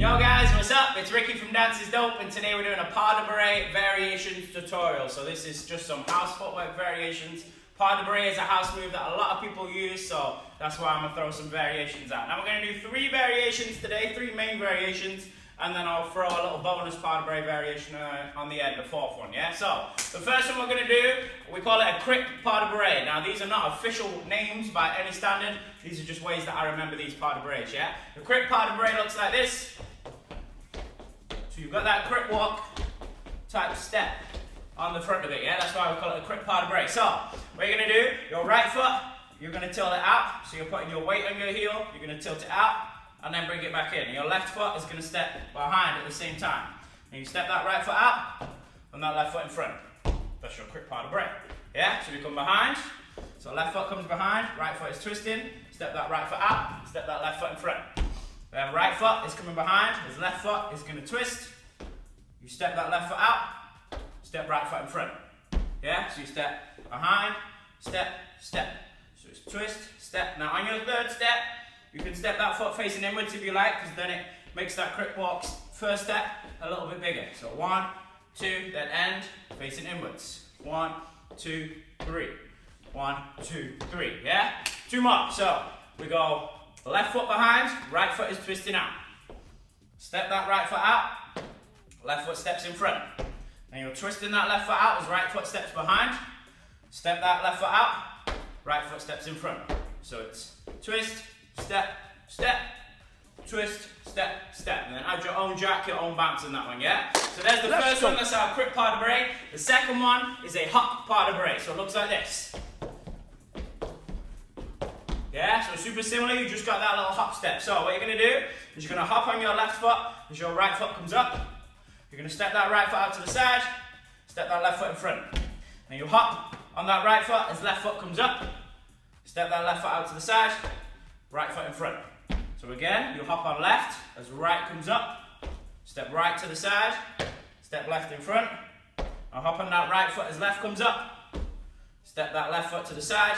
Yo guys, what's up? It's Ricky from Dance is Dope, and today we're doing a pas de bourree variations tutorial. So this is just some house footwork variations. Pas de bourree is a house move that a lot of people use, so that's why I'm gonna throw some variations out. Now we're gonna do 3 variations today, 3 main variations, and then I'll throw a little bonus pas de bourree variation on the end, the 4th one, yeah? So, the first one we're gonna do, we call it a CRIP pas de bourree. Now these are not official names by any standard, these are just ways that I remember these pas de bourrees, yeah? The CRIP pas de bourree looks like this. So you've got that CRIP walk type step on the front of it, yeah? That's why we call it a CRIP pas de bourree. So, what you're gonna do, your right foot, you're gonna tilt it out, so you're putting your weight on your heel, you're gonna tilt it out, and then bring it back in. And your left foot is gonna step behind at the same time. And you step that right foot out, and that left foot in front. That's your CRIP pas de bourree, yeah? So we come behind, so left foot comes behind, right foot is twisting, step that right foot out, step that left foot in front. Then right foot is coming behind, his left foot is gonna twist. You step that left foot out, step right foot in front. Yeah, so you step behind, step, step. So it's twist, step. Now on your 3rd step, you can step that foot facing inwards if you like, because then it makes that CRIP walk's first step a little bit bigger. So 1, 2, then end, facing inwards. 1, 2, 3. 1, 2, 3, yeah? 2 more. So we go left foot behind, right foot is twisting out. Step that right foot out, left foot steps in front. And you're twisting that left foot out as right foot steps behind. Step that left foot out, right foot steps in front. So it's twist, step, step, twist, step, step. And then add your own jack, your own bounce in that one, yeah? So there's the first one, that's our CRIP pas de bourree. The second one is a hop pas de bourree. So it looks like this. Yeah, so super similar, you just got that little hop step. So what you're gonna do is you're gonna hop on your left foot as your right foot comes up. You're gonna step that right foot out to the side, step that left foot in front. Then you hop on that right foot as left foot comes up, step that left foot out to the side, right foot in front. So again, you hop on left as right comes up, step right to the side, step left in front. Now hop on that right foot as left comes up, step that left foot to the side,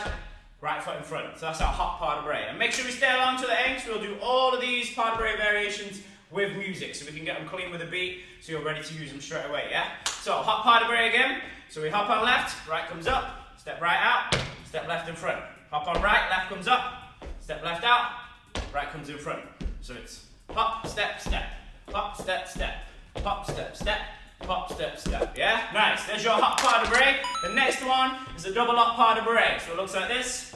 right foot in front. So that's our hop pas de bourree. And make sure we stay along to the end, because we'll do all of these pas de bourree variations with music, so we can get them clean with a beat, so you're ready to use them straight away, yeah? So hop pas de bourree again. So we hop on left, right comes up, step right out, step left in front. Hop on right, left comes up, step left out, right comes in front. So it's hop, step, step, hop, step, step, hop, step, step, hop, step, step, yeah? Nice, there's your hop pas de bourree. The next one is a double hop pas de bourree. So it looks like this.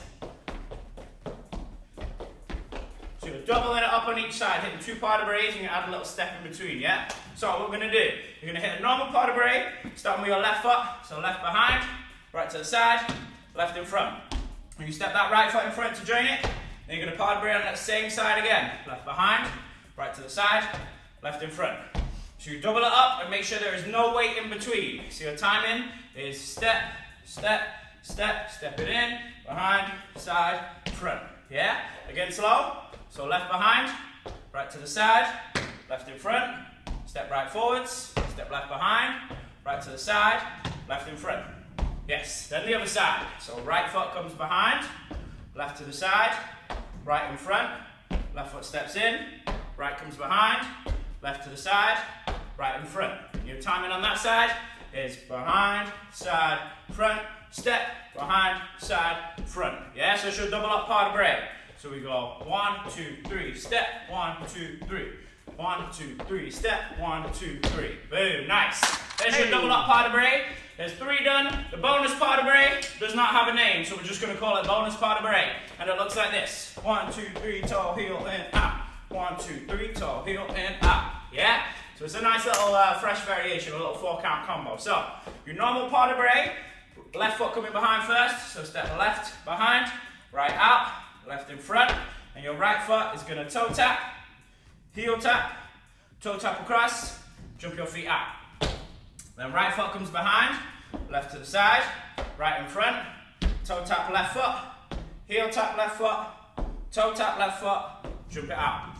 So you're doubling it up on each side, hitting 2 pas de bourrees, and you add a little step in between, yeah? So what we're gonna do, you're gonna hit a normal pas de bourree, starting with your left foot, so left behind, right to the side, left in front. And you step that right foot in front to join it, then you're gonna pas de bourree on that same side again. Left behind, right to the side, left in front. So you double it up and make sure there is no weight in between. So your timing is step, step, step, step it in, behind, side, front. Yeah? Again slow. So left behind, right to the side, left in front, step right forwards, step left behind, right to the side, left in front. Yes, then the other side. So right foot comes behind, left to the side, right in front, left foot steps in, right comes behind, left to the side, right in front. Your timing on that side is behind, side, front, step, behind, side, front. Yeah, so it should double up pas de bourree. So we go 1, 2, 3, step, 1, 2, 3. 1, 2, 3, step, 1, 2, 3. Boom, nice. There's your double up pas de bourree. There's 3 done. The bonus pas de bourree does not have a name, so we're just gonna call it bonus pas de bourree. And it looks like this. 1, 2, 3, toe, heel, and out. 1, 2, 3, toe, heel, and out. Yeah? So it's a nice little fresh variation, a little 4-count combo. So, your normal pas de bourree, left foot coming behind first, so step left behind, right out, left in front, and your right foot is gonna toe tap, heel tap, toe tap across, jump your feet out. Then right foot comes behind, left to the side, right in front, toe tap left foot, heel tap left foot, toe tap left foot, jump it out.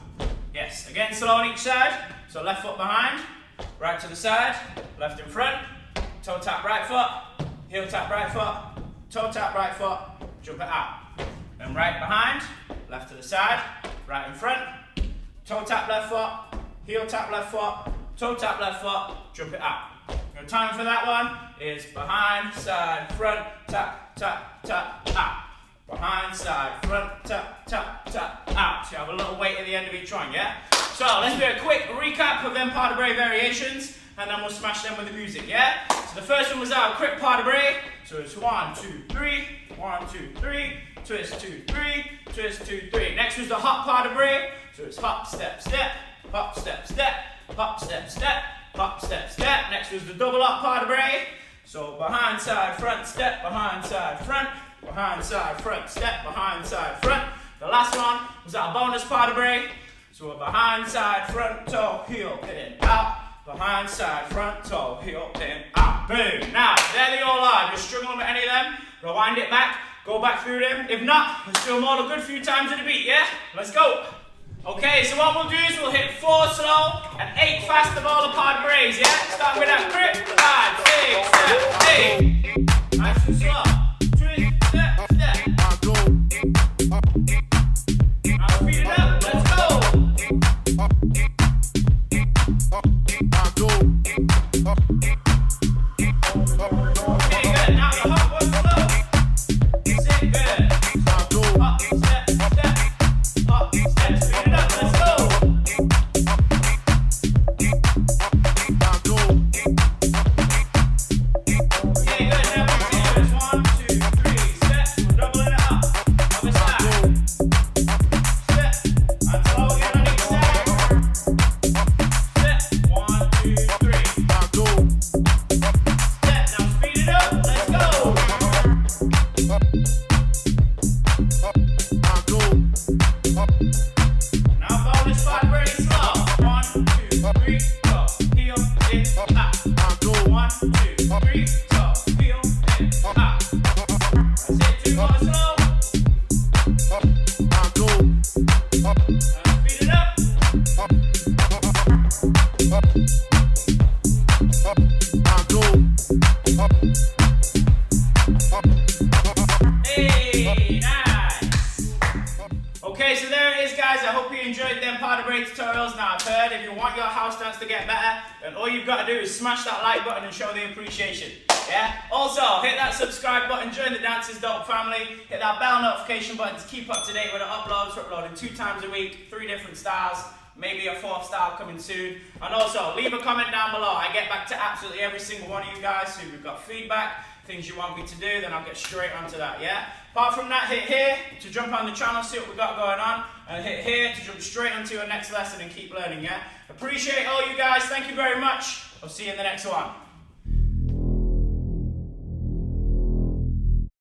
Yes, again slow on each side. So left foot behind, right to the side, left in front, toe tap right foot, heel tap right foot, toe tap right foot, jump it out. Then right behind, left to the side, right in front, toe tap left foot, heel tap left foot, toe tap left foot, jump it out. Your time for that one is behind, side, front, tap, tap, tap, out. Behind, side, front, tap, tap, tap, out. So you have a little weight at the end of each one, yeah? So let's do a quick recap of them pas de bourree variations, and then we'll smash them with the music, yeah? So the first one was our CRIP pas de bourree. So it's 1, 2, 3, 1, 2, 3, twist, 2, 3, twist, 2, 3. Next was the hop pas de bourree. So it's hop, step, step, hop, step, step, hop, step, step, hop, step, step. Next was the double up pas de bourree. So behind, side, front, step, behind, side, front, behind, side, front, step, behind, side, front. The last one was our bonus pas de bourree. So we're behind, side, front, toe, heel, in, out. Behind, side, front, toe, heel, in, out. Boom. Now, there they all are. If you're struggling with any of them, rewind it back, go back through them. If not, let's do them all a good few times in a beat, yeah? Let's go. Okay, so what we'll do is we'll hit 4 slow and 8 fast of all the pas de bourrees, yeah? Start with that grip. 5, 6, 7, 8. Nice and slow. Twist, step, step. Now speed it up. Let's go. Okay, good. Now the hop one slow. Sit good. Hop, step, step. Hop, step. Speed it up. Let's go. Okay, good. Now we do this. 1, 2, 3 steps. We're doubling it up. Other side. Step. And slow again on each side. Step. 1, 2, 3. Step. Now speed it up. Let's go. Now bonus pas de bourree slow. 1, 2, 3, go. Heel, in, out. 1, 2, 3, go. Heel, in, out. That's it. 2 more slow. Now speed it up. Hey, nice. Okay, so there it is, guys. I hope you enjoyed them pas de bourree tutorials. Now, I've heard if you want your house dance to get better, then all you've got to do is smash that like button and show the appreciation. Yeah? Also, hit that subscribe button, join the Dances Dope family, hit that bell notification button to keep up to date with the uploads. We're uploading 2 times a week, 3 different styles, maybe a 4th style coming soon. And also, leave a comment down below. I get back to absolutely every single one of you guys. So if you've got feedback, things you want me to do, then I'll get straight onto that, yeah? Apart from that, hit here to jump on the channel, see what we got going on, and hit here to jump straight onto your next lesson and keep learning, yeah? Appreciate all you guys. Thank you very much. I'll see you in the next one.